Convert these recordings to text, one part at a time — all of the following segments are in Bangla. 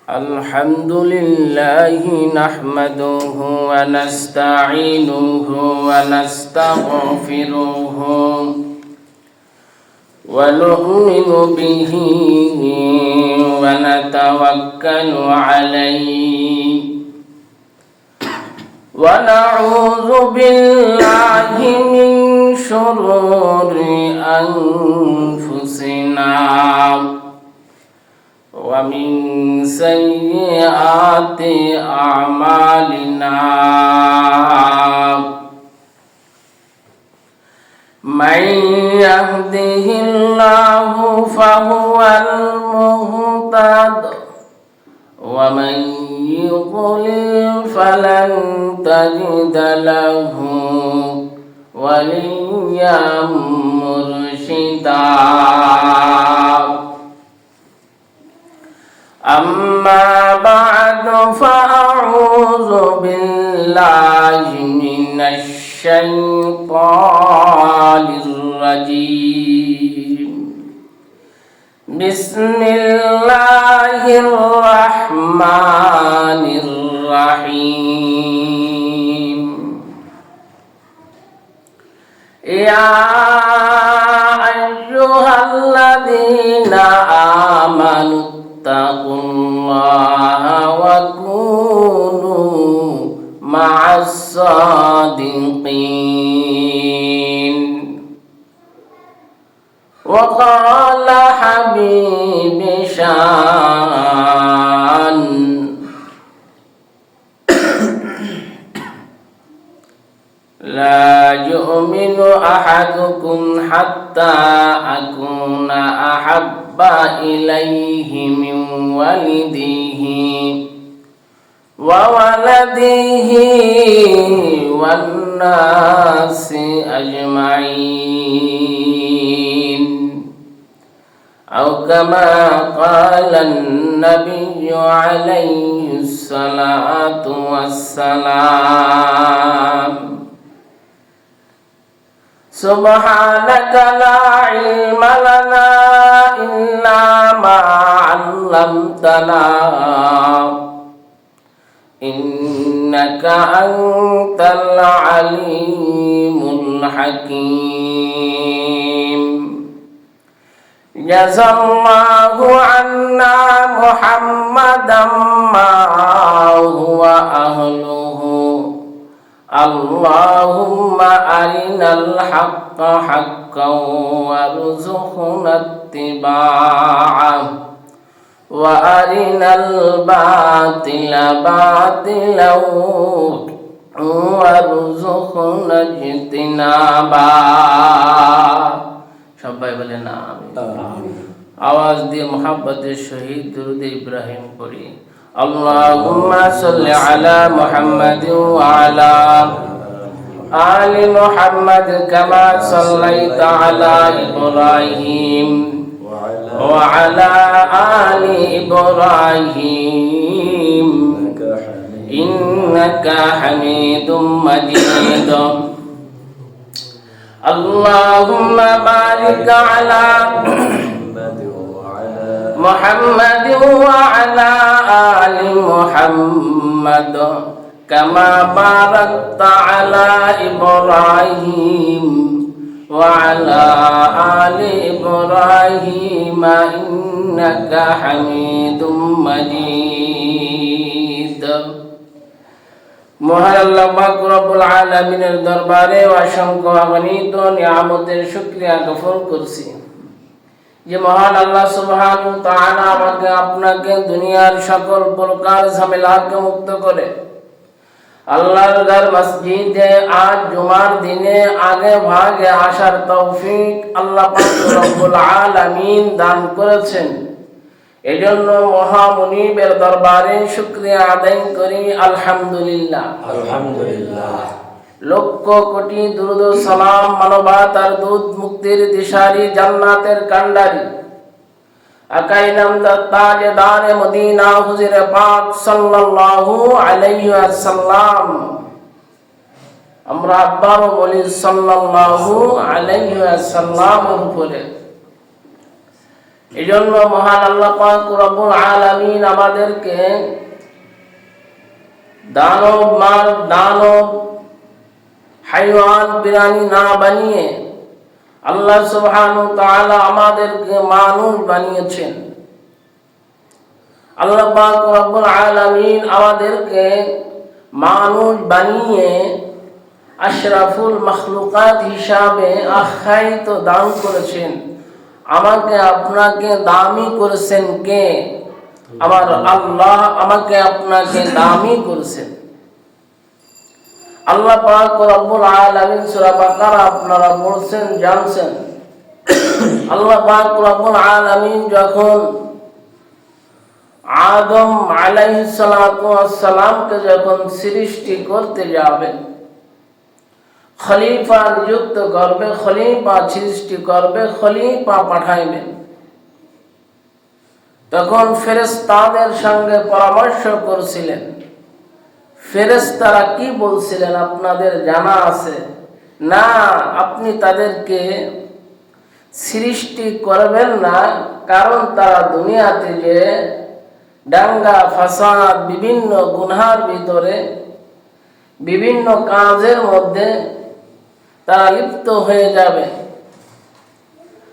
الحمد لله نحمده ونستعينه ونستغفره ونؤمن به ونتوكل عليه ونعوذ بالله من شرور أنفسنا ومن سيئات أعمالنا من يهده الله فهو المهتد ومن يضلل فلن تجد له وليا مرشدا أما بعد فأعوذ بالله من الشيطان الرجيم بسم الله الرحمن الرحيم يا أيها الذين آمنوا اتقوا الله وكونوا مع الصادقين وقال حبيب شان لا يؤمن أحدكم حتى أكون أحب إليه من والده وولده والناس أجمعين أو كما قال النبي عليه الصلاة والسلام سبحانك لا علم لنا إلا ما علمتنا إنك أنت العليم الحكيم جزا الله عنا محمدا ما هو أهله اللهم أرنا الحق حقا وارزقنا اتباعه وأرنا الباطل باطلا وارزقنا اجتنابه সবাই বলেন আমিন আওয়াজ দিয়ে মুহাব্বতের সহিত দুরূদ ইব্রাহিম পড়ি আল্লাহুম্মা সাল্লি আলা মুহাম্মাদিন ওয়া আলা আলি মুহাম্মাদ কামা সাল্লাইতা আলা ইব্রাহিম ওয়া আলা আলি ইব্রাহিম ইন্নাকা হামিদুম মাজিদ اللهم بارك على محمد وعلى آل محمد كما باركت على إبراهيم وعلى آل إبراهيم إنك حميد مجيد মহান আল্লাহ পাক রব্বুল আলামিনের দরবারে অসংখ্য অগণিত নিয়ামতের শুকরিয়া জ্ঞাপন করছি যে মহান আল্লাহ সুবহানাহু ওয়া তাআলা আমাকে আপনাকে দুনিয়ার সকল প্রকার ঝামেলা থেকে মুক্ত করে আল্লাহর ঘর মসজিদে আজ জুমার দিনে আগে ভাগে আসার তৌফিক আল্লাহ পাক রব্বুল আলামিন দান করেছেন এজন্য মহামুনিবের দরবারে শুকরিয়া আদায় করি আলহামদুলিল্লাহ আলহামদুলিল্লাহ লক্ষ কোটি দুরূদ ও সালাম মানবতার দূত মুক্তির দিশারি জান্নাতের কান্ডারি আকাই নামদার তাজদার মদিনা হুজুর পাক সাল্লাল্লাহু আলাইহি ওয়াসাল্লাম আমরা আবারও বলি সাল্লাল্লাহু আলাইহি ওয়াসাল্লামের উপরে এই জন্য মহান আল্লাহ পাক রব্বুল আলামিন আমাদেরকে দানব হাইওয়ান প্রাণী না বানিয়ে আল্লাহ সুবহানাহু ওয়া তাআলা আমাদেরকে মানুষ বানিয়েছেন। আল্লাহ পাক রব্বুল আলামিন আমাদেরকে মানুষ বানিয়ে আশরাফুল মাখলুকাত হিসাবে আখ্যায়িত দান করেছেন। আমাকে আপনাকে দামি করেছেন কে? আমার আল্লাহ আমাকে আপনাকে দামি করেছেন। আল্লাহ পাক রব্বুল আলামিন সূরা বাকারা আপনারা পড়ছেন, জানছেন। আল্লাহ পাক রব্বুল আলামিন যখন আদম আলাইহিস সালাতু ওয়াস সালামকে যখন সৃষ্টি করতে যাবেন, খলিফা নিযুক্ত করবে, খলিফা সৃষ্টি করবে, খলিফা পাঠাইবেন, তখন ফেরেশতাদের সঙ্গে পরামর্শ করছিলেন। ফেরেশতারা কি বলছিলেন আপনাদের জানা আছে? না, আপনি তাদেরকে সৃষ্টি করবেন না, কারণ তারা দুনিয়াতে যে দাঙ্গা ফাসাদ বিভিন্ন গুনাহের ভিতরে বিভিন্ন কাজের মধ্যে তারা লিপ্ত হয়ে যাবে।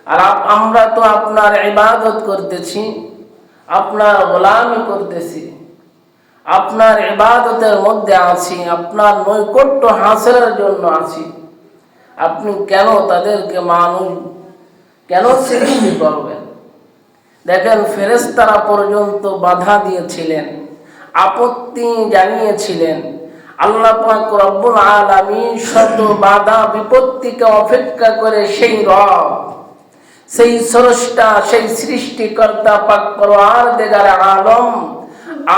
আর আমরা তো আপনার ইবাদত করতেছি, আপনার গোলামি করতেছি, আপনার ইবাদতের মধ্যে আছি, আপনার নৈকট্য হাসিলের জন্য আছি। আপনি কেন তাদেরকে মানুষ কেন সৃষ্টি করবেন? দেখেন, ফেরেশতারা পর্যন্ত বাধা দিয়েছিলেন, আপত্তি জানিয়েছিলেন। আল্লাহ পাক রব্বুল আলামিন শত বাধা বিপত্তিকে অপেক্ষা করে সেই রব, সেই স্রষ্টা, সেই সৃষ্টিকর্তা পাক পরওয়ারদিগার আলম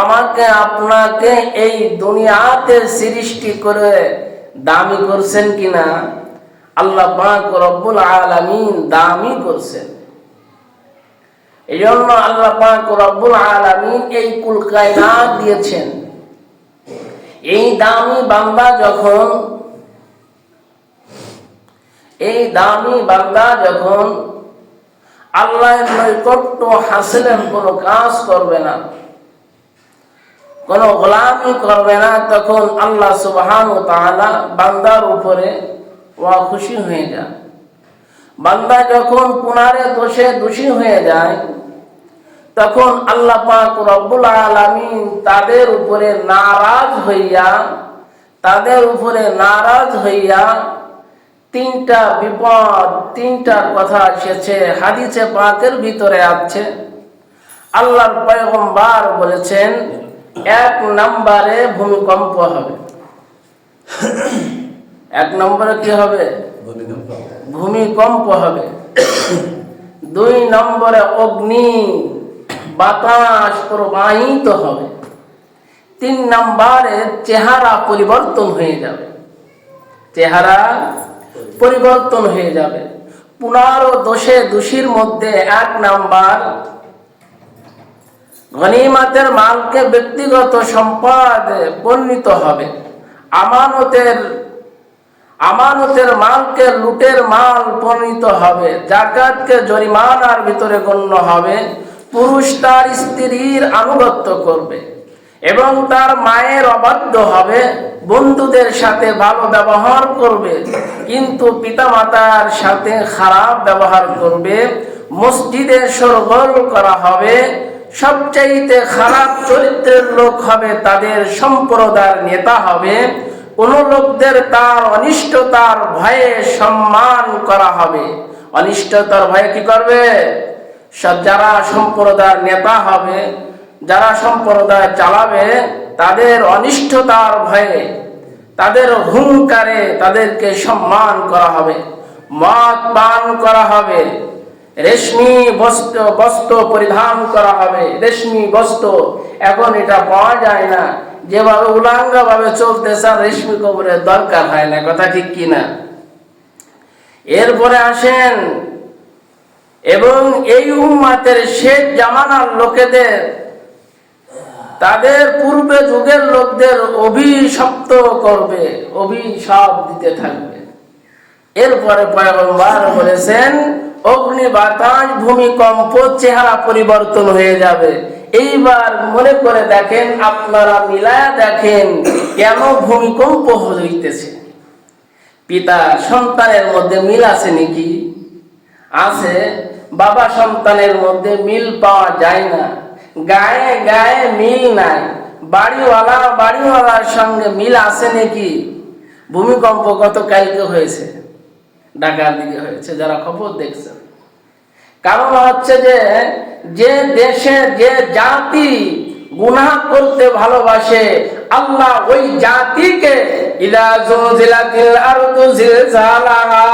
আমাকে আপনাকে এই দুনিয়াতে সৃষ্টি করে দামি করছেন কিনা? আল্লাহ পাক রব্বুল আলামিন দামি করছেন। এই জন্য আল্লাহ পাক রব্বুল আলামিন এই কুল কায়নাত দিয়েছেন। এই দামি বান্দা যখন আল্লাহর নৈকট্য হাসিলের কোনো কাজ করবে না, কোনো গোলামি করবে না, তখন আল্লাহ সুবহানাহু ওয়া তাআলা বান্দার উপরে খুশি হয়ে যায়। বান্দা যখন পুনরে দোষী হয়ে যায়, তখন আল্লাহ পাক রব্বুল আলামিন তাদের উপরে নারাজ হইয়া তিনটা বিপদ, তিনটা কথা এসেছে হাদিসে পাকের ভিতরে আছে। আল্লাহর পয়গম্বর বলেছেন, এক নম্বরে ভূমিকম্প হবে। এক নম্বরে কি হবে? ভূমিকম্প হবে। দুই নম্বরে অগ্নি বাতাস প্রবাহিত হবে। তিন নম্বরে চেহারা পরিবর্তন হয়ে যাবে। চেহারা পরিবর্তন হয়ে যাবে। 15 দোষীর মধ্যে এক নাম্বার, গনিমতের মালকে ব্যক্তিগত সম্পদে পরিণত হবে। আমানতের মালকে লুটের মাল পরিণত হবে। যাকাতকে জরিমানার ভিতরে গণ্য হবে। পুরুষ তার স্ত্রীর আনুগত্য করবে এবং তার মায়ের অবাধ্য হবে। বন্ধুদের সাথে ভালো ব্যবহার করবে, কিন্তু পিতামাতার সাথে খারাপ ব্যবহার করবে। মসজিদে শোরগোল করা হবে। সবচাইতে খারাপ চরিত্রের লোক হবে তাদের সম্প্রদায়ের নেতা হবে। কোন লোকদের তার অনিষ্টতার ভয়ে সম্মান করা হবে। অনিষ্টতার ভয়ে কি করবে? যারা সম্প্রদায়ের নেতা হবে, যারা সম্প্রদায় চালাবে, তাদের অনিষ্টতার ভয়ে, তাদের হুঙ্কারে তাদেরকে সম্মান করা হবে। মদ পান করা হবে। রেশমি বস্ত্র পরিধান করা হবে। রেশমি বস্ত্র এখন এটা পাওয়া যায় না, যেভাবে উলাঙ্গ ভাবে চলতেছে, রেশমি কবরের দরকার হয় না। কথা ঠিক কিনা? এরপরে আসেন, এবং এই উম্মাতের শেষ জামানার লোকেদের, তাদের পূর্বে যুগের লোকদের অভিশপ্ত করবে, অভিশাপ দিতে থাকবে। এরপরে পয়গম্বর বলেছেন, অগ্নি বাতাস ভূমিকম্প চেহারা পরিবর্তন হয়ে যাবে। এইবার মনে করে দেখেন, আপনারা মিলায়া দেখেন কেন ভূমিকম্প হইতেছে। পিতা সন্তানের মধ্যে মিল আছে নাকি? আছে। বাবা সন্তানের মধ্যে মিল পাওয়া যায় না, গায়ে গায়ে মিল নাই। বাড়িওয়ালার সঙ্গে মিল আছে নাকি? ভূমিকম্প গতকালকে হয়েছে, ঢাকার দিকে হয়েছে, যারা খবর দেখছেন। কারণ হচ্ছে যে দেশে যে জাতি গুনাহ করতে ভালোবাসে, আল্লাহ ওই জাতিকে ইদা জুলজিলাতিল আরদু জিলজালাহা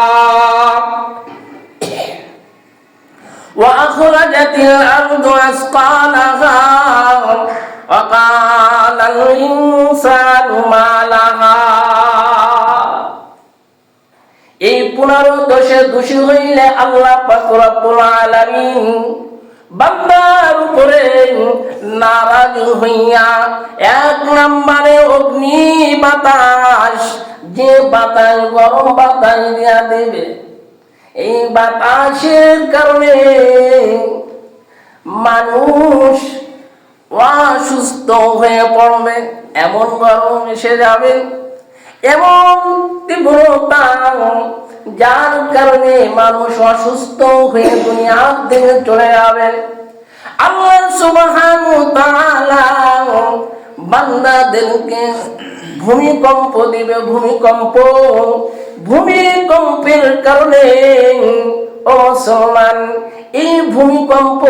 ওয়া আখরাজাতিল আরদু আসকালাহা ওয়া ক্বালাল ইনসানু মা লাহা। এই 15 দোষে দোষী হইলে আল্লাহ পাক রব্বুল আলামিন বান্দার উপরে নারাজ হইয়া 1 নম্বরে অগ্নি বাতাস, যে বাতাস গরম বাতাস দিয়া দেবে, এই বাতাসের কারণে মানুষ অসুস্থ হয়ে পড়বে, এমন গরম এসে যাবে, এমন তীব্রতা, যার কারণে মানুষ অসুস্থ হয়ে দুনিয়া থেকে চলে যাবে। আল্লাহ সুবহানাহু ওয়া তাআলা বান্দাদেরকে ভূমিকম্প দিবে। ভূমিকম্পের কারণে ও মুসলমান, এই ভূমিকম্প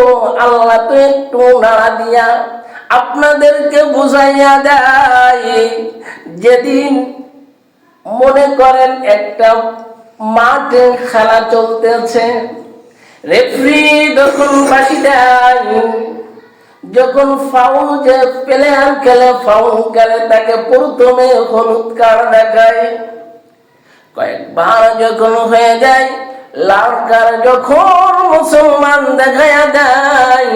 আল্লাহ তো একটু নাড়া দিয়া আপনাদেরকে বুঝাইয়া দেয়। যেদিন মনে করেন একটা মাঠে খেলা চলতেছে, রেফারি যখন বাঁশি দেয়, যখন ফাউল, যে প্লেয়ার খেলে ফাউল খেলে, তাকে প্রথমে হলুদ কার্ড দেখায়। কয়েকবার যখন হয়ে যায় লাল কার্ড, যখন মুসলমান দেখায়া দেয়,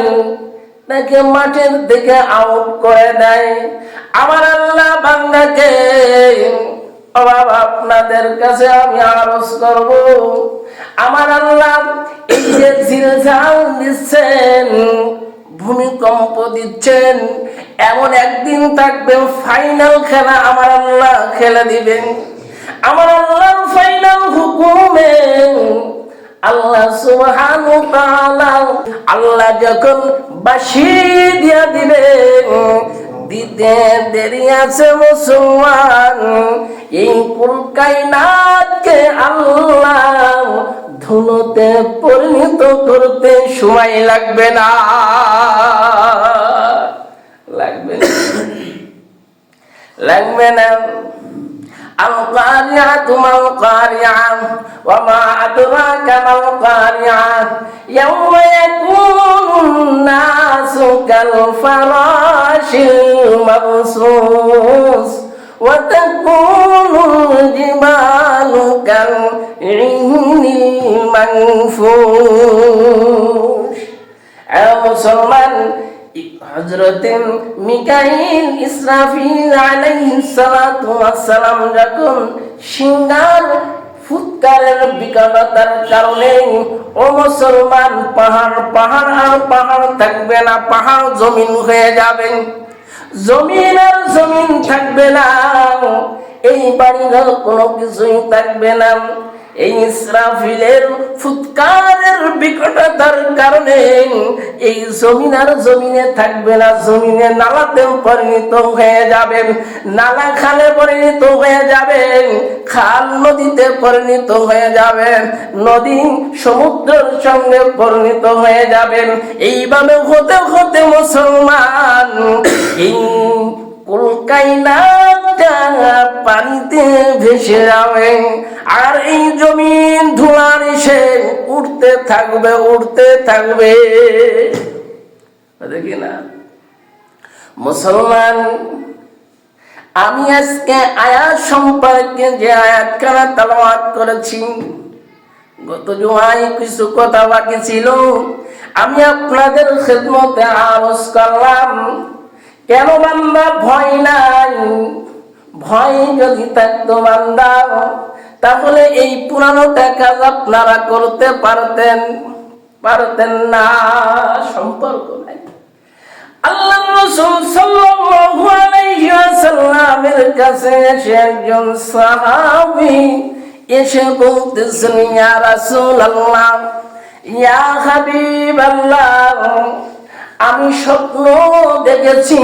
তাকে মাঠের দিকে আউট করে দেয়। আমার আল্লাহ বান্দাকে, বাবা আপনাদের কাছে আমি আরজ করব, আমার আল্লাহ এই যে জিলজাল দিচ্ছেন, ভূমিকম্প দিচ্ছেন, এমন একদিন থাকবে ফাইনাল খেলা আমার আল্লাহ খেলে দিবেন। আমার আল্লাহর ফাইনাল হুকুমে আল্লাহ সুবহানাহু ওয়া তাআলা, আল্লাহ যখন বাঁশি দিয়া দিবেন, দিতে দেরি আছে মুসলমান, এই কুল কায়নাতকে আল্লাহ ধুলোতে পরিণত করতে সময় লাগবে না, লাগবে না। আল কারিআতু মাল কারিআ ওয়া মা আদরাকা মাল কারিআ ইয়াওমা ইয়াকুনুন নাসু কাল ফারাশিল মাবসুস ওয়া তাকুনুল জিবালু কাল ইহনিল মানফুশ। মুসলমান, হযরত মিকাইল ইসরাফিল আলাইহিস সালাতু ওয়াস সালাম যখন সিংহার ফুৎকারের বিকটতার কারণে, ও মুসলমান, পাহাড় আর পাহাড় থাকবে না, পাহাড় জমিন হয়ে যাবে, জমিন আর জমিন থাকবে না, এই বাড়িঘর কোনো কিছুই থাকবে না। এই ইসরাফিলের ফুৎকারের বিকটতার কারণে এই জমিন আর জমিনে থাকবে না, জমিনে নালাতে পরিণত হয়ে যাবে, নালা খালে পরিণত হয়ে যাবে, খাল নদীতে পরিণত হয়ে যাবে, নদী সমুদ্রের সঙ্গে পরিণত হয়ে যাবে। এইভাবে হতে হতে মুসলমান, এই কুল কায়নাতটা পানিতে ভেসে যাবে, আর এই জমিন ধোঁয়ার এসে উঠতে থাকবে। দেখি না মুসলমান, আমি আজকে আয়াত সম্পর্কে যে আয়াতখানা তেলাওয়াত করেছি, গত জুমায় কিছু কথা বাকি ছিল, আমি আপনাদের খেদমতে আরজ করলাম। কেন বান্দা ভয় নাই? ভয় যদি থাকতো বান্দা, তাহলে এই পুরানোটা কাজ আপনারা করতে পারতেন না। সম্পর্ক নাই। আল্লাহ রাসূল সাল্লাল্লাহু আলাইহি ওয়াসাল্লামের কাছে এসে একজন সাহাবী এসে বলতেছেন, ইয়া রাসূলুল্লাহ, ইয়া হাবিবাল্লাহ, আমি স্বপ্ন দেখেছি,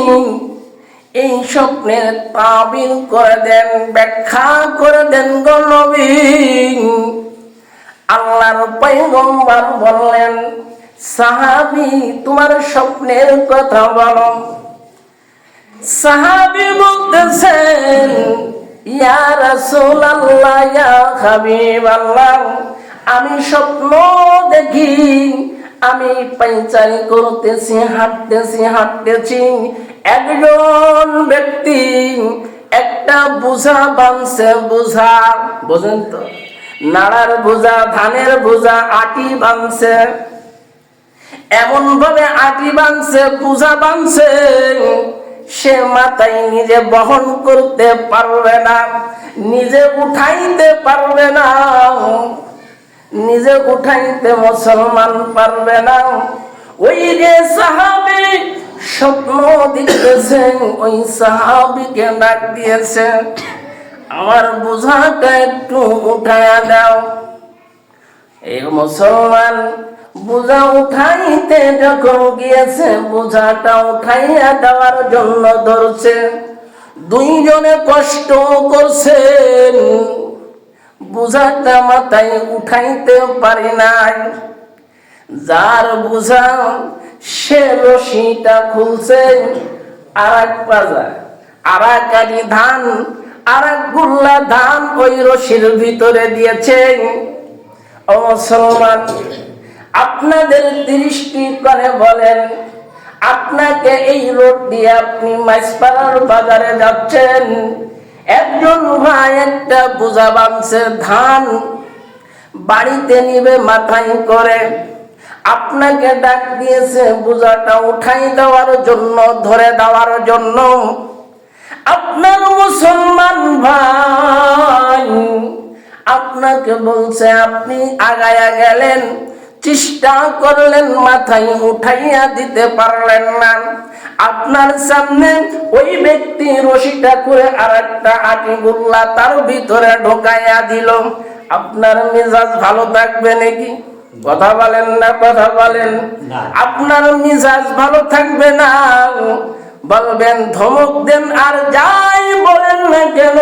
এই স্বপ্নের তাবির করে দেন, ব্যাখ্যা করে দেন গো নবী। আল্লাহর পয়গম্বর বললেন, সাহাবী তোমার স্বপ্নের কথা বলো। সাহাবী বলতেছেন, ইয়া রাসূলুল্লাহ, ইয়া হাবিবাল্লাহ, আমি স্বপ্ন দেখি আমি পায়চারি করতেছি, হাঁটতেছি, একজন ব্যক্তি একটা বোঝা বানছে, বোঝা বোঝেন তো, নাড়ার বোঝা, ধানের বোঝা, আটি বানছে, এমন ভাবে আটি বানছে, বোঝা বানছে, সে মাথায় নিজে বহন করতে পারবে না, নিজে উঠাইতে পারবে না, নিজে উঠাইতে মুসলমান পারবে না। ওই যে সাহাবী স্বপ্ন দেখতেছেন, ওই সাহাবীকে ডাক দিয়েছে, আমার বোঝাটা একটু উঠায়া দাও। এই মুসলমান বোঝা উঠাইতে যখন গিয়েছে, বোঝাটা উঠাইয়া দেওয়ার জন্য ধরছে, দুইজনে কষ্ট করছেন, বোঝাটা মাথায় উঠাইতে পারি নাই। যার বোঝা সে রশিটা খুলছে, আর এক পাজা, আর এক আটি ধান, আর এক গুল্লা ধান ওই রশির ভিতরে দিয়েছে। ও মুসলমান, আপনাদের দৃষ্টি করে বলেন, আপনাকে এই রোড দিয়ে আপনি মাইসপাড়ার বাজারে যাচ্ছেন, একজন ভাই একটা বোঝা বানছে, ধান বাড়িতে নিবে মাথায় করে, আপনাকে ডাক দিয়েছে বোঝাটা উঠাই দেওয়ার জন্য, ধরে দেওয়ার জন্য। আপনার মুসলমান ভাই আপনাকে বলছে, আপনি আগায়া গেলেন, চেষ্টা করলেন, মাথায় উঠাইয়া দিতে পারলেন না। আপনার সামনে ওই ব্যক্তি রশিটা করে আর একটা আটি গুল্লা তার ভিতরে ঢোকাইয়া দিল, আপনার মেজাজ ভালো থাকবে নাকি? কথা বলেন না, কথা বলেন। আপনার মেজাজ ভালো থাকবে না, বলবেন, ধমক দেন আর যাই বলেন না কেন,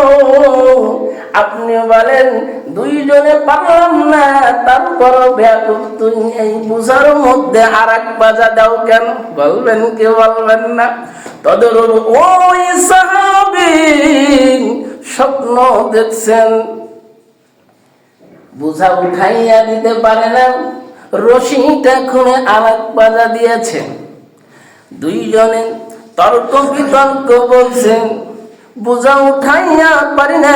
আপনি বলেন দুইজনে পারলাম না, তারপর বেয়াকুব তুই এই বোঝার মধ্যে আর এক বাজা দাও কেন? বলবেন কি বলবেন না? তদরুর ওই সাহাবী স্বপ্ন দেখছেন, বোঝা উঠাইয়া দিতে পারে না, রশিটা খুলে আর এক বাজা দিয়েছে, দুইজনে তর্ক বিতর্ক বলছেন, বোঝা উঠাইয়া পারি না,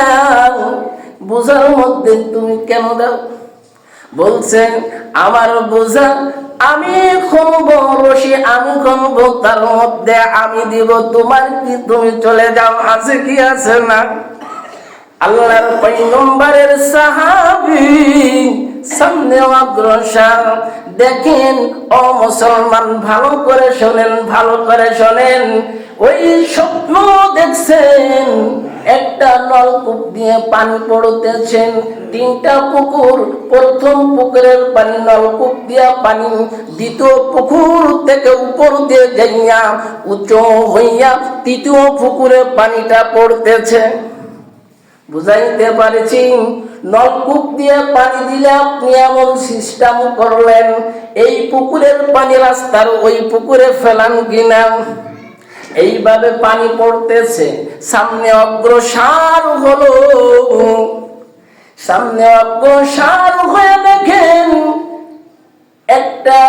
বোঝার মধ্যে তুমি কেন দাও? বলছেন, আমার বোঝা আমি খুলবো, রশি আমি খুলবো, তার মধ্যে আমি দিব, তোমার কি? তুমি চলে যাও, আছে কি আছে না? আল্লাহর পয়গম্বরের সাহাবী সামনে অগ্রসর। দেখেন ও মুসলমান, ভালো করে শোনেন, ভালো করে শোনেন। ওই স্বপ্ন দেখছেন, একটা নলকূপ দিয়ে পানি পড়তেছেন, তিনটা পুকুর, প্রথম পুকুরের পানি নলকূপ দিয়া পানি, দ্বিতীয় পুকুর থেকে উপর দিয়ে যাইয়া উঁচু হইয়া তৃতীয় পুকুরে পানিটা পড়তেছে। বুঝাইতে পারছি? নলকূপ দিয়ে পানি দিলে আপনি এমন সিস্টেম করলেন, এই পুকুরের পানি রাস্তার ওই পুকুরে ফেলান কিনা, এইভাবে পানি পড়তেছে। সামনে অগ্রসর হলো, সামনে অগ্রসর হয়ে দেখেন একটা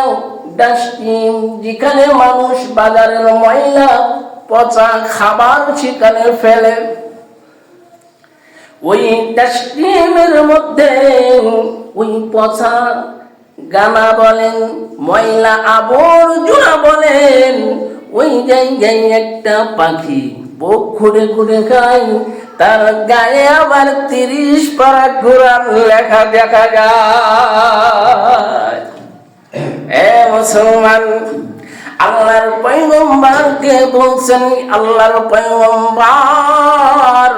ডাস্টবিন, যেখানে মানুষ বাজারের ময়লা পচা খাবার সেখানে ফেলে, ওই ডাস্টবিনের মধ্যে ওই পচা গানা বলেন, ময়লা আবর্জনা বলেন, ওই জায়গায় একটা পাখি বুক খুঁড়ে খুঁড়ে খায়, তার গায়ে আবার 30 পারা কোরআন লেখা দেখা যায়। এ মুসলমান, আল্লাহর পয়গম্বরকে বলছেন, আল্লাহর পয়গম্বর,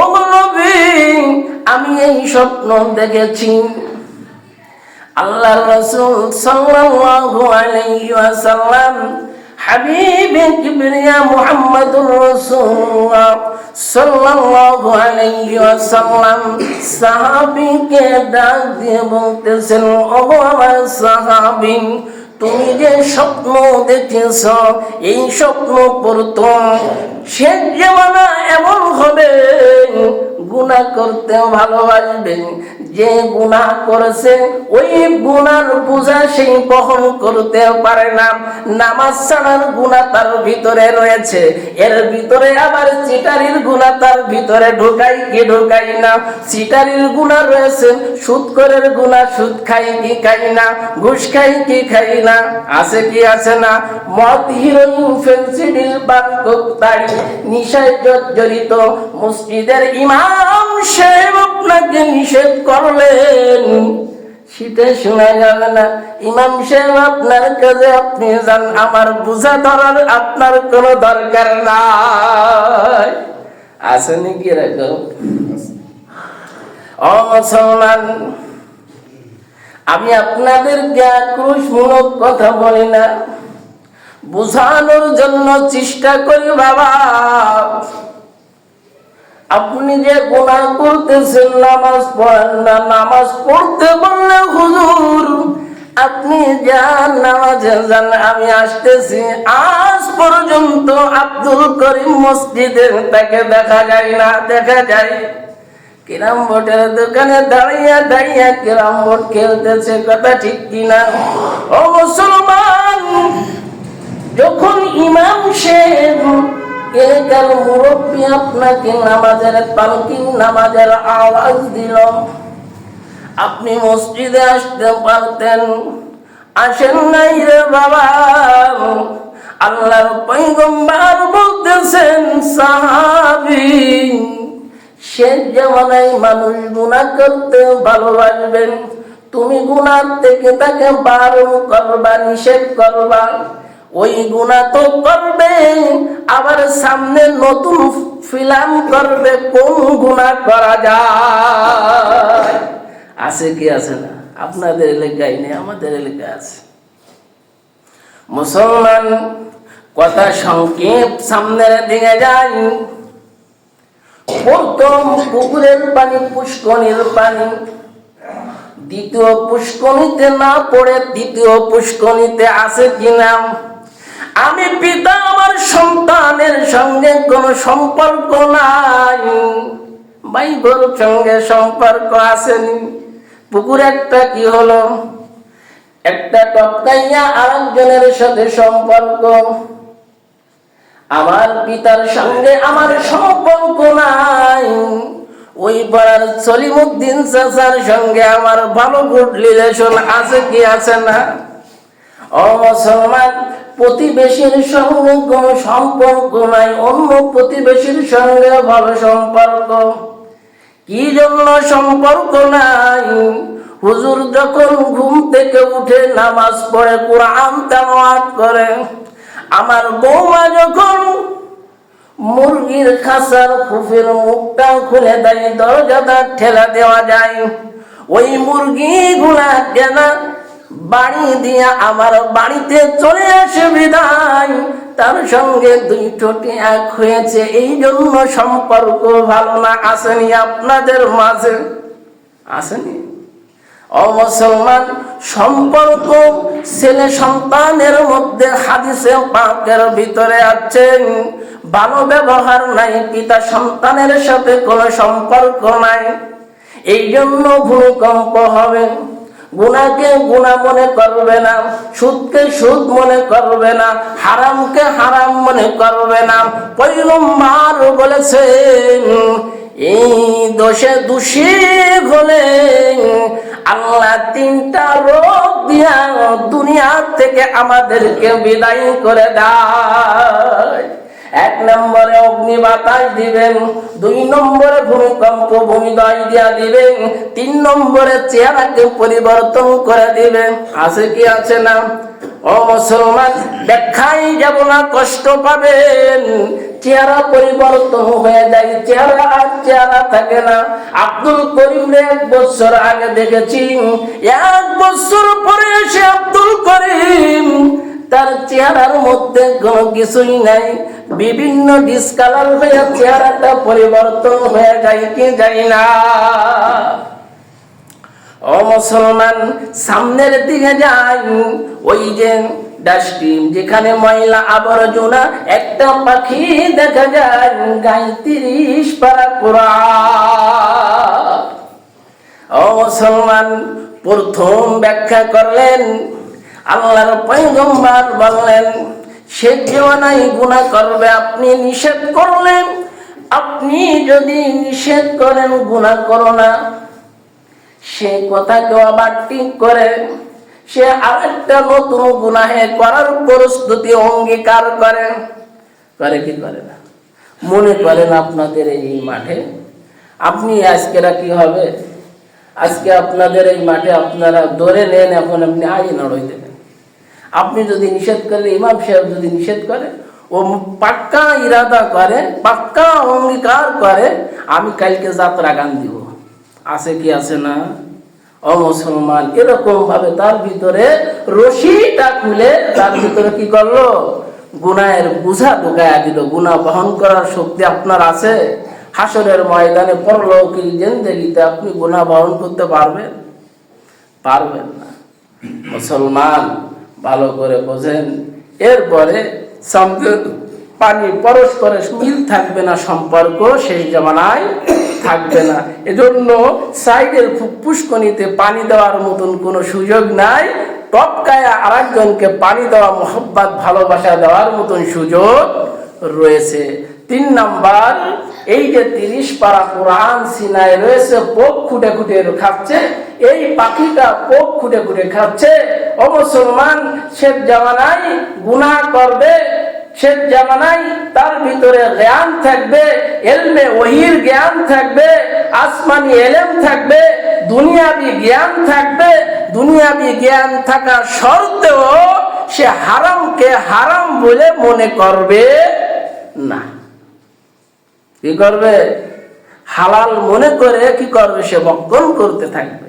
ও নবী, আমি এই স্বপ্ন দেখেছি। আল্লাহর রাসূল সাল্লাল্লাহু আলাইহি ওয়াসাল্লাম হাবিবে কিবরিয়া মুহাম্মদুর রাসূলুল্লাহ সাল্লাল্লাহু আলাইহি ওয়াসাল্লাম সাহাবীকে ডাক দিয়ে বলতেছেন, ও আমার সাহাবী, তুমি যে স্বপ্ন দেখেছ, এই স্বপ্ন প্রথম শেষ জামানা এমন হবে, গুনাহ করতে ভালোবাসবে, যে গুনাহ করেছে ওই গুনার বোঝা সেই বহন করতে পারে না। নামাজ ছাড়ার গুনাহ তার ভিতরে রয়েছে, এর ভিতরে আবার চিটারির গুনাহ তার ভিতরে ঢোকাই কি ঢোকাই না। চিটারির গুনাহ রয়েছে, সুদখোরের গুনাহ, সুদ খাই কি খাই না, ঘুষ খাই কি খাই না, আছে কি আছে না, মদ, হিরোইন, ফেন্সিডিল, পান, কোকতাই, নিশায় জড়িত। মসজিদের ইমাম সাহেব আপনাকে নিষেধ করলেন, সেটা শোনা যাবে না। ইমাম সাহেব আপনার কাছে, আপনি যান, আমার বোঝা ধরার আপনার কোনো দরকার নাই। আছে নাকি এরকম? ও মুসলমান, আমি আপনাদেরকে আক্রোশমূলক কথা বলি না, বোঝানোর জন্য চেষ্টা করি। বাবা, আপনি যে গুনাহ করতেছেন, নামাজ পড়েন না, নামাজ পড়তে বললে হুজুর আপনি যান, নামাজে যান, আমি আসতেছি। আজ পর্যন্ত আব্দুল করিম মসজিদে তাকে দেখা যায় না। দেখা যায় ক্যারাম বোর্ডের দোকানে দাঁড়িয়ে দাঁড়িয়ে ক্যারাম বোর্ড খেলতেছে, কথা ঠিক কিনা? ও মুসলমান, যখন ইমাম সাহেব এলাকার মুরব্বী আপনাকে নামাজের তালকিন, নামাজের আওয়াজ দিল, আপনি মসজিদে আসতে পারতেন, আসেন নাই রে বাবা। আল্লাহর পয়গম্বর বলতেছেন, সাহাবী, শেষ জামানায় মানুষ গুনাহ করতে ভালোবাসবেন, তুমি গুনাহ থেকে তাকে বারণ করবা, নিষেধ করবা। ওই গুনাহ তো করবে, আবার সামনে নতুন ফিল্ম করবে কোন গুনাহ করা যায়। আছে কি আছে না? আপনাদের এলাকায় নেই, আমাদের এলাকায় আছে। মুসলমান, কথা সংক্ষেপ সামনের দিকে যাই। প্রথম পুকুরের পানি, পুষ্করিণীর পানি, দ্বিতীয় পুষ্করিণীতে না পড়ে তৃতীয় পুষ্করিণীতে আছে কিনা? আমি পিতা, আমার সন্তানের সঙ্গে কোনো সম্পর্ক নাই, ভাই বোর সঙ্গে সম্পর্ক আসেনি। পুকুর একটা কি হলো, একটা টপকাইয়া আরেকজনের সাথে সম্পর্ক। আমার পিতার সঙ্গে আমার সম্পর্ক নাই, ওই পাড়ার সলিমুদ্দিন চাচার সঙ্গে আমার ভালো গুড রিলেশন আছে কি আছে না? ও মুসলমান, প্রতিবেশীর সঙ্গে কোনো সম্পর্ক নাই, অন্য প্রতিবেশীর সঙ্গে ভালো সম্পর্ক। কি জন্য সম্পর্ক নাই? হুজুর যখন ঘুম থেকে উঠে নামাজ পড়ে, কোরআন তেলাওয়াত করে, আমার বৌমা যখন মুরগির খাঁচার খুফির মুখটা খুলে দেয়, দরজাটা ঠেলা দেওয়া যায়, ওই মুরগিগুলা কেন বাড়ি দিয়া আমার বাড়িতে চলে আসে বিদায়, তার সঙ্গে দুই ঠোঁটে এক হয়েছে, এই জন্য সম্পর্ক ভালো না। আসেনি আপনাদের মাঝে? আসেনি? ও মুসলমান, সম্পর্ক ছেলে সন্তানের মধ্যে হাদিসে পাকের ভিতরে আছে, ভালো ব্যবহার নাই, পিতা সন্তানের সাথে কোনো সম্পর্ক নাই, এই জন্য ভূমিকম্প হবে। গুনাহকে গুনাহ মনে করবে না, সুদকে সুদ মনে করবে না, হারামকে হারাম মনে করবে না। পয়গম্বর বলেছেন, এই দোষে দোষী হলে আল্লাহ 3টা রোগ দিয়া দুনিয়া থেকে আমাদেরকে বিদায় করে দেয়। এক নম্বরে অগ্নি বাতাস দিবেন, 2 নম্বরে ভূমিকম্প ভূমিদয় দিয়া দিবেন, 3 নম্বরে চেহারাকে পরিবর্তন করে দিবেন। আছে কি আছে না? ও মুসলমান, দেখাই যাব না, কষ্ট পাবেন, চেহারা পরিবর্তন হয়ে যায়, চেহারা আর চেহারা থাকে না। আব্দুল করিম 1 বছর আগে দেখেছি, 1 বছর পরে এসে আব্দুল করিম তার চেহারার মধ্যে কোনো কিছুই নাই, বিভিন্ন ডিসকালার হয়ে চেহারাটা পরিবর্তন হয়ে যায় কি যায় না? ও মুসলমান, সামনের দিকে যাই, ওই যে ডাস্টবিন, যেখানে ময়লা আবর্জনা, একটা পাখি দেখা যায়, গায়ে 30 পারা কোরআন। ও মুসলমান, প্রথম ব্যাখ্যা করলেন আল্লাহর পয়গম্বর বললেন, সে জীবনাই গুনাহ করবে, আপনি নিষেধ করলেন, আপনি যদি নিষেধ করেন গুনাহ করো না, সে কথাকে আবার ঠিক করে সে আরেকটা নতুন গুনাহে করার প্রস্তুতি অঙ্গীকার করে কি করে না? মনে করেন আপনাদের এই মাঠে আপনি আজকেরা কি হবে, আজকে আপনাদের এই মাঠে আপনারা ধরে নেন, এখন আপনি আইন লড়াই দেবেন। আপনি যদি নিষেধ করেন, ইমাম সাহেব যদি নিষেধ করে, ও পাক্কা ইরাদা করে, পাক্কা অঙ্গীকার করে, আমি কালকে যাত্রা গান দিব। আছে কি আছে না? ও মুসলমান, এরকম ভাবে তার ভিতরে রশিটা খুলে তার ভিতরে কি করলো? গুনাহের বোঝা ঢুকাইয়া দিল। গুনাহ বহন করার শক্তি আপনার আছে? হাসরের ময়দানে পরলৌকিক জিন্দেগিতে আপনি গুনাহ বহন করতে পারবেন? পারবেন না। মুসলমান, ভালো করে বোঝেন। এরপরে পানি পরস্পরের মিল থাকবে না, সম্পর্ক সেই জামানায় থাকবে না। এজন্য সাইডের পুষ্কনিতে পানি দেওয়ার মতন কোনো সুযোগ নাই, টপকায় আরেকজনকে পানি দেওয়া, মোহব্বত ভালোবাসা দেওয়ার মতন সুযোগ রয়েছে। 3 নাম্বার, এই যে 30 পারা কোরআন সিনায় রয়েছে, পোক খুঁটে খুঁটে খাচ্ছে, এই পাখিটা পোক খুঁটে খুঁটে খাচ্ছে। ও মুসলমান, শেষ জামানায় গুনাহ করবে, শেষ জামানায় তার ভিতরে জ্ঞান থাকবে, ইলমে ওহীর জ্ঞান থাকবে, আসমানি ইলম থাকবে, দুনিয়াবি জ্ঞান থাকবে। দুনিয়াবি জ্ঞান থাকা সত্ত্বেও সে হারামকে হারাম বলে মনে করবে না। কি করবে? হালাল মনে করে কি করবে? সে বক্ষণ করতে থাকবে।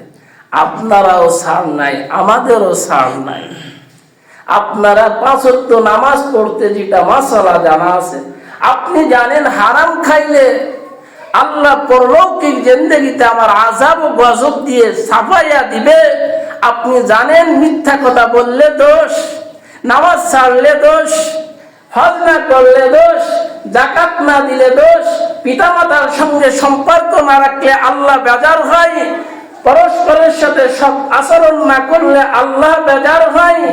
আপনারাও ছাড় নাই, আমাদেরও ছাড় নাই। আপনারা 5 ওয়াক্ত নামাজ পড়তে যেটা মাসালা জানা আছে, আপনি জানেন হারাম খাইলে আল্লাহ পরলৌকিক জিন্দেগিতে আমার আযাব ও গজব দিয়ে ছাপাইয়া দিবে। আপনি জানেন মিথ্যা কথা বললে দোষ, নামাজ ছাড়লে দোষ, হজ না করলে দোষ, যাকাত না দিলে দোষ, পিতামাতার সঙ্গে সম্পর্ক না রাখলে আল্লাহ বেজার হয়, পরস্পরের সাথে সৎ আচরণ না করলে আল্লাহ বেজার হয়।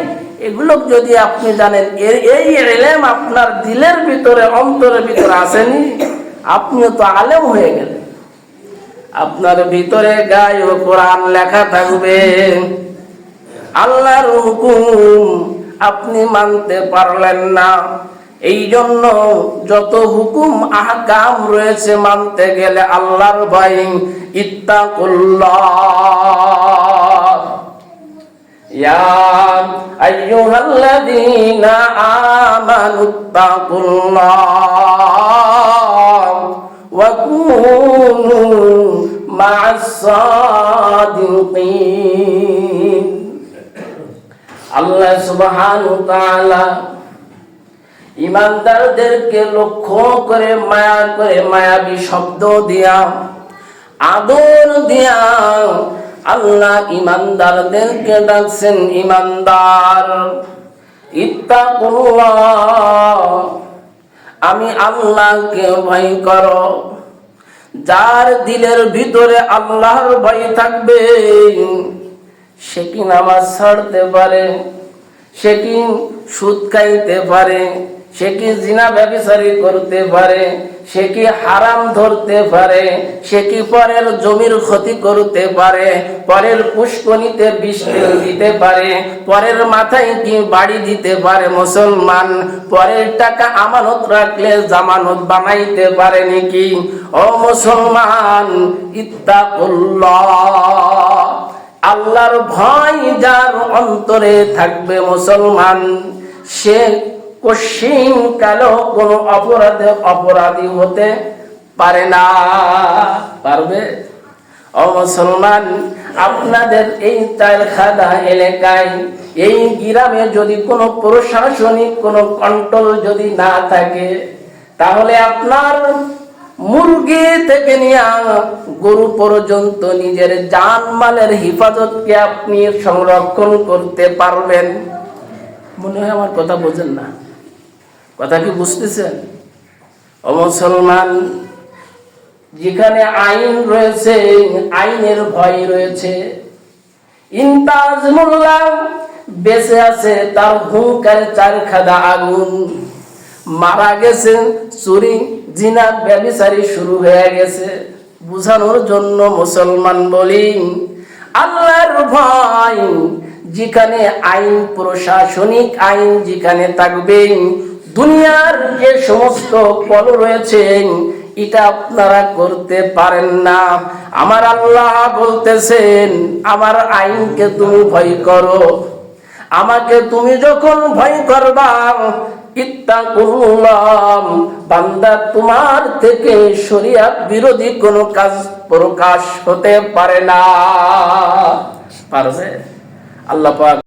এগুলো যদি আপনি জানেন, এই ইলম আপনার দিলের ভিতরে, অন্তরের ভিতরে আসেনি, আপনিও তো আলেম হয়ে গেলেন। আপনার ভিতরে গায়ে কোরআন লেখা থাকবে, আল্লাহর হুকুম আপনি মানতে পারলেন না। এই জন্য যত হুকুম আহকাম রয়েছে মানতে গেলে আল্লাহর ভয়, ইত্তাকুল্লাহ। ইয়া আইয়ুহাল্লাযীনা আমানুত্তাকুল্লাহ ওয়া কুনু মা'আস সাদিকিন। আল্লাহ সুবহানাহু ওয়া তাআলা ইমানদারদেরকে লক্ষ্য করে মায়াবী শব্দ দিয়া, আদর দিয়া আল্লাহ ইমানদারদেরকে ডাকছেন ইমানদার। ইত্তাকুল্লাহ, আমি আল্লাহকে ভয় করো। যার দিলের ভিতরে আল্লাহর ভয় থাকবে সে কি নামাজ ছাড়তে পারে, সে কি সুদ খাইতে পারে, সে কি জিনা ব্যভিচারী করতে পারে, সে কি হারাম ধরতে পারে, সে কি পরের জমির ক্ষতি করতে পারে, পরের পুষ্কনিতে বিষ তেল দিতে পারে, পরের মাথায় কি বাড়ি দিতে পারে? মুসলমান, পরের টাকা আমানত রাখলে জামানত বানাইতে পারে নাকি? ও মুসলমান, ইত্তাকুল্লাহ, আল্লাহর ভয় যার অন্তরে থাকবে মুসলমান, সে কশিন কালো কোনো অপরাধী হতে পারে না। পারবে? ও মুসলমান, আপনাদের এই তালখাদা এলাকায়, এই গ্রামে যদি কোনো প্রশাসনিক কোনো কন্ট্রোল যদি না থাকে, তাহলে আপনার মুরগি থেকে নিয়ে গরু পর্যন্ত নিজের জানমালের হিফাজতকে আপনি সংরক্ষণ করতে পারবেন? মনে হয় আমার কথা বোঝেন না। কথা কি বুঝতেছেন? ও মুসলমান, যেখানে আইন রয়েছে, আইনের ভয় রয়েছে। ইন্তাজ মোল্লা বেঁচে আছে, তার হুঙ্কারে চারখাদা আগুন, মারা গেছে, চুরি জিনা ব্যভিচারী শুরু হয়ে গেছে। বুঝানোর জন্য মুসলমান বলি, আল্লাহর ভয় যেখানে আইন, প্রশাসনিক আইন যেখানে থাকবে, দুনিয়ার যে সমস্ত পল রয়েছে এটা আপনারা করতে পারেন না। আমার আল্লাহ বলতেছেন, আমার আইনকে তুমি ভয় করো, আমাকে তুমি যখন ভয় করবা, ইত্তাকুল্লাহ, বান্দা তোমার থেকে শরিয়ত বিরোধী কোনো কাজ প্রকাশ হতে পারে না। পারবে? আল্লাহ পাক